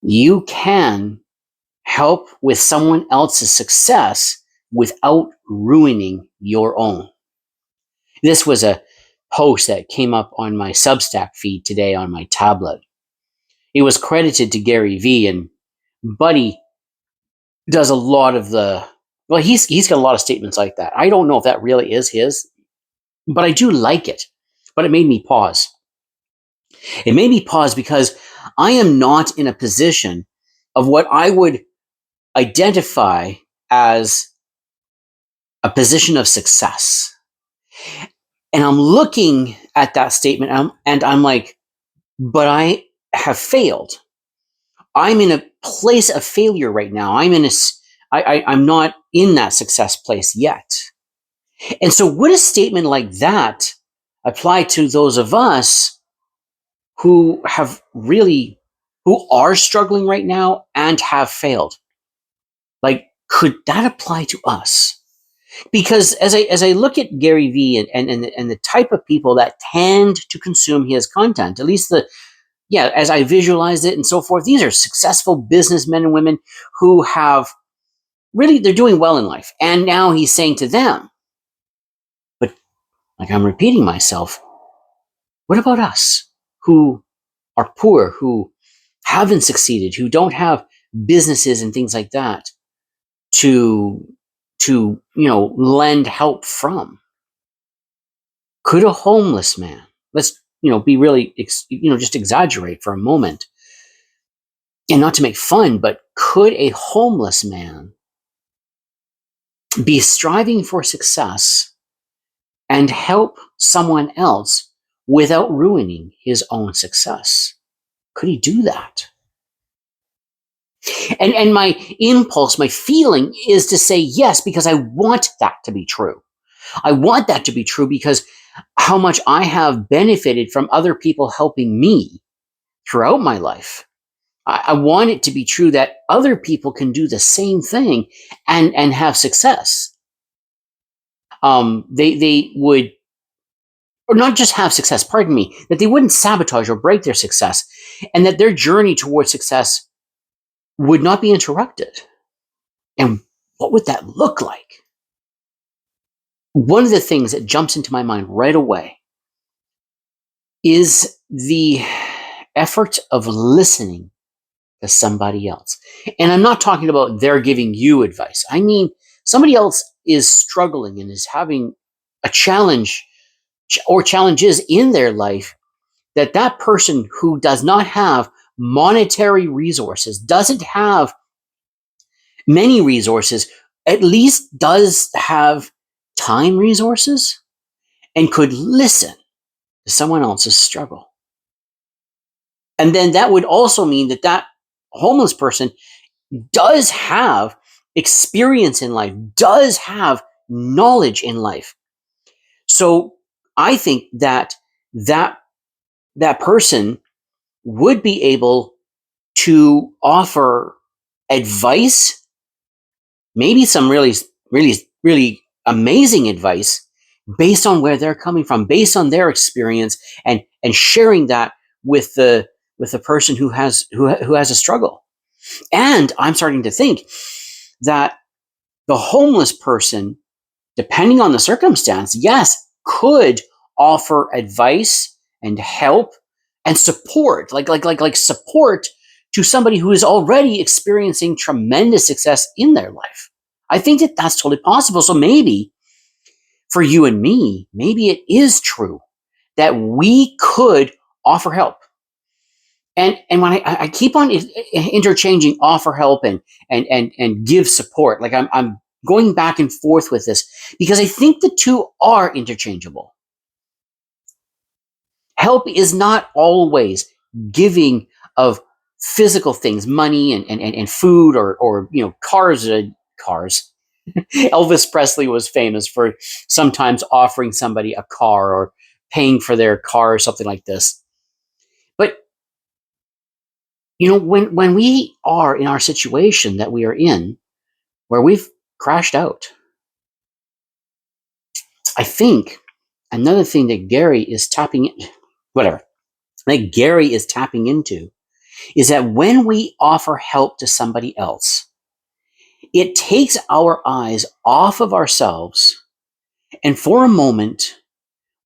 You can help with someone else's success without ruining your own. This was a post that came up on my Substack feed today on my tablet. It was credited to Gary Vee, and Buddy does a lot of he's got a lot of statements like that. I don't know if that really is his, but I do like it. But it made me pause. It made me pause because I am not in a position of what I would identify as a position of success. And I'm looking at that statement and I'm like, but I have failed. I'm in a place of failure right now. I'm not in that success place yet. And so would a statement like that apply to those of us who are struggling right now and have failed? Like, could that apply to us? Because as I look at Gary Vee and the type of people that tend to consume his content, at least as I visualize it and so forth, these are successful businessmen and women who have they're doing well in life. And now he's saying to them, but like I'm repeating myself, what about us who are poor, who haven't succeeded, who don't have businesses and things like that to lend help from? Could a homeless man, let's be really just exaggerate for a moment and not to make fun, but could a homeless man be striving for success and help someone else without ruining his own success? Could he do that? And my impulse, my feeling is to say yes, because I want that to be true. I want that to be true because how much I have benefited from other people helping me throughout my life. I want it to be true that other people can do the same thing and have success. They would, or not just have success, pardon me, that they wouldn't sabotage or break their success, and that their journey towards success would not be interrupted. And what would that look like? One of the things that jumps into my mind right away is the effort of listening to somebody else. And I'm not talking about they're giving you advice. I mean, somebody else is struggling and is having a challenge or challenges in their life that person who does not have monetary resources, doesn't have many resources, at least does have time resources and could listen to someone else's struggle. And then that would also mean that homeless person does have experience in life, does have knowledge in life. So I think that person would be able to offer advice, maybe some really, really, really amazing advice based on where they're coming from, based on their experience, and sharing that with the person who has a struggle. And I'm starting to think that the homeless person, depending on the circumstance, yes, could offer advice and help and support, like support to somebody who is already experiencing tremendous success in their life. I think that that's totally possible. So maybe for you and me, maybe it is true that we could offer help. And when I keep on interchanging offer help and give support, like I'm going back and forth with this because I think the two are interchangeable. Help is not always giving of physical things, money and food or cars. Elvis Presley was famous for sometimes offering somebody a car or paying for their car or something like this. But when we are in our situation that we are in, where we've crashed out, I think another thing that Gary is tapping into is that when we offer help to somebody else, it takes our eyes off of ourselves, and for a moment,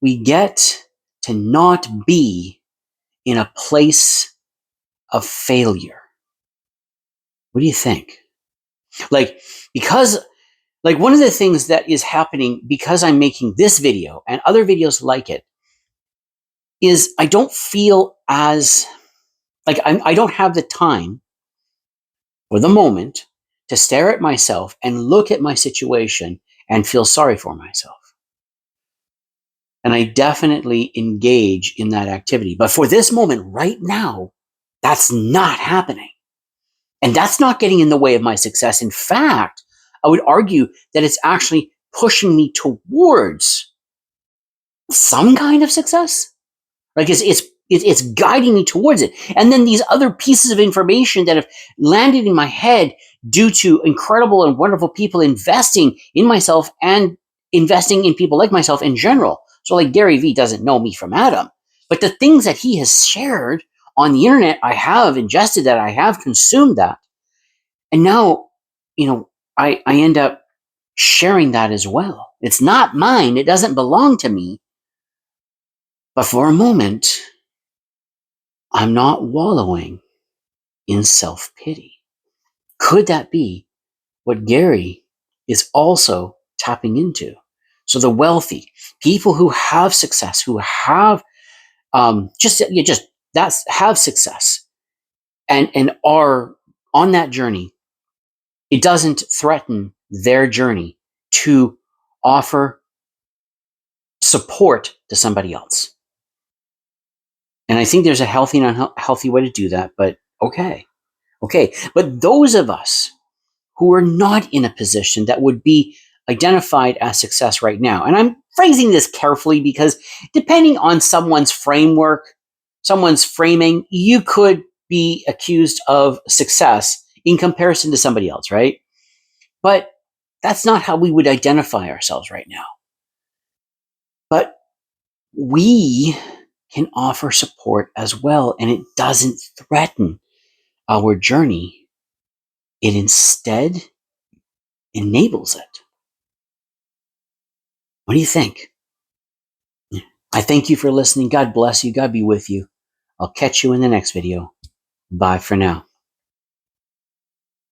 we get to not be in a place of failure. What do you think? Like, because, like, one of the things that is happening because I'm making this video and other videos like it is I don't feel as, like, I don't have the time or the moment to stare at myself and look at my situation and feel sorry for myself. And I definitely engage in that activity. But for this moment right now, that's not happening. And that's not getting in the way of my success. In fact, I would argue that it's actually pushing me towards some kind of success. Like it's guiding me towards it. And then these other pieces of information that have landed in my head due to incredible and wonderful people investing in myself and investing in people like myself in general. So like Gary Vee doesn't know me from Adam, but the things that he has shared on the internet, I have ingested that, I have consumed that. And now, I end up sharing that as well. It's not mine. It doesn't belong to me. But for a moment, I'm not wallowing in self-pity. Could that be what Gary is also tapping into? So the wealthy, people who have success, who have have success and are on that journey, it doesn't threaten their journey to offer support to somebody else. And I think there's a healthy and unhealthy way to do that, but okay. But those of us who are not in a position that would be identified as success right now, and I'm phrasing this carefully because depending on someone's framework, someone's framing, you could be accused of success in comparison to somebody else, right? But that's not how we would identify ourselves right now. But we can offer support as well, and it doesn't threaten our journey. It instead enables it. What do you think? I thank you for listening. God bless you. God be with you. I'll catch you in the next video. Bye for now.